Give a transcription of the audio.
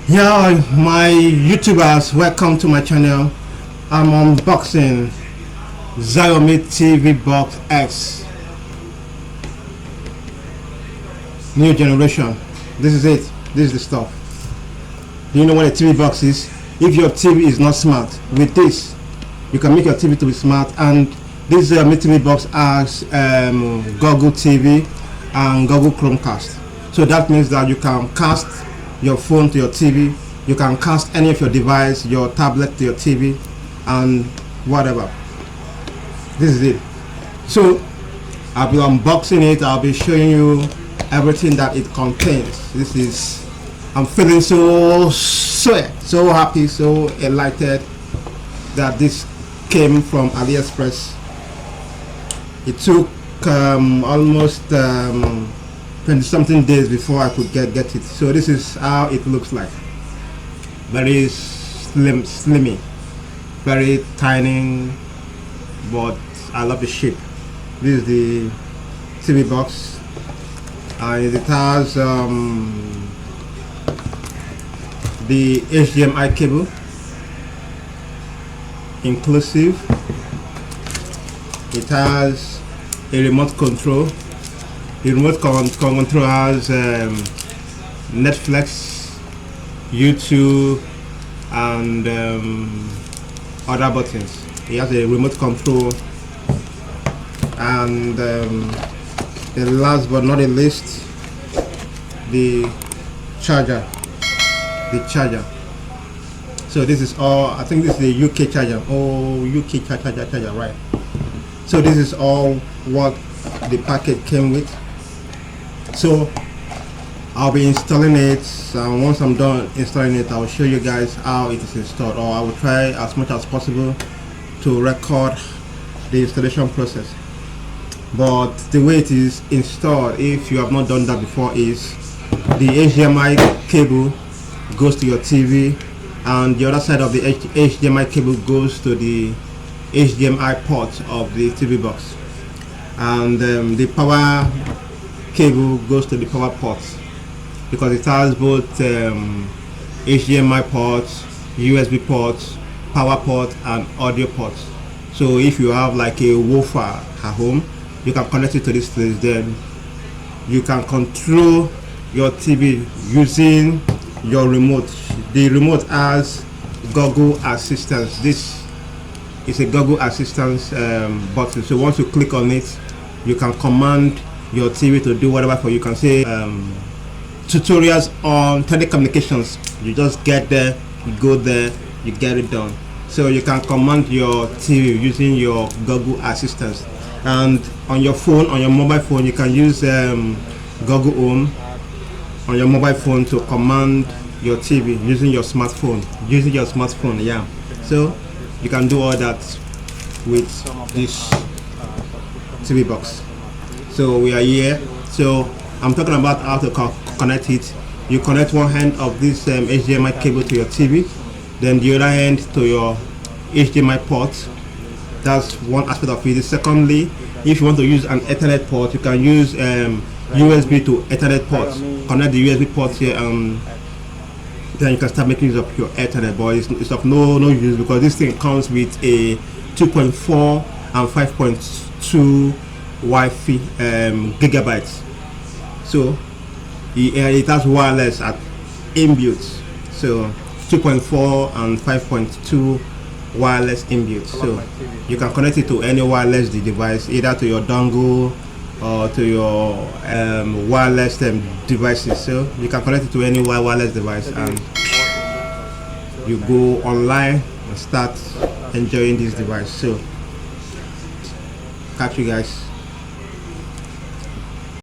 Yeah, my YouTubers, welcome to my channel. I'm unboxing Xiaomi TV Box S, new generation. This is it. This is the stuff. Do you know what a TV box is? If your TV is not smart, with this you can make your TV to be smart. And this Xiaomi TV Box has Google TV and Google Chromecast. So that means that you can cast your phone to your TV, you can cast any of your device, your tablet to your TV, and whatever. This is it. So I'll be unboxing it. I'll be showing you everything that it contains. This is, I'm feeling so happy, so elated that this came from AliExpress. It took almost 20 something days before I could get it. So this is how it looks like. Very slimmy, very tiny, but I love the shape. This is the TV box, and it has the HDMI cable inclusive. It has a remote control. The remote control has Netflix, YouTube, and other buttons. It has a remote control, and the last but not the least, the charger. So this is all. I think this is the UK charger. Oh, UK charger, right? So this is all what the packet came with. So I'll be installing it, and once I'm done installing it, I'll show you guys how it is installed, or I will try as much as possible to record the installation process. But the way it is installed, if you have not done that before, is the HDMI cable goes to your TV, and the other side of the HDMI cable goes to the HDMI port of the TV box, and the power cable goes to the power port, because it has both HDMI ports, USB ports, power port, and audio ports. So if you have like a woofer at home, you can connect it to this place. Then you can control your TV using your remote. The remote has Google Assistant. This is a Google Assistant button. So once you click on it, you can command your TV to do whatever for you. You can say tutorials on telecommunications. You just get there, you go there, you get it done. So you can command your TV using your Google Assistant. And on your phone, on your mobile phone, you can use Google Home on your mobile phone to command your TV using your smartphone. Yeah. So you can do all that with this TV box. So we are here. So I'm talking about how to connect it. You connect one end of this HDMI cable to your TV, then the other end to your HDMI port. That's one aspect of it. Secondly, if you want to use an Ethernet port, you can use USB to Ethernet port. Connect the USB port here, and then you can start making use of your Ethernet. But it's of no use, because this thing comes with a 2.4 and 5.2 Wi-Fi gigabytes. So it has wireless at inbuilt. So 2.4 and 5.2 wireless inbuilt. So you can connect it to any wireless device, either to your dongle or to your wireless devices. So you can connect it to any wireless device, and you go online and start enjoying this device. So catch you guys.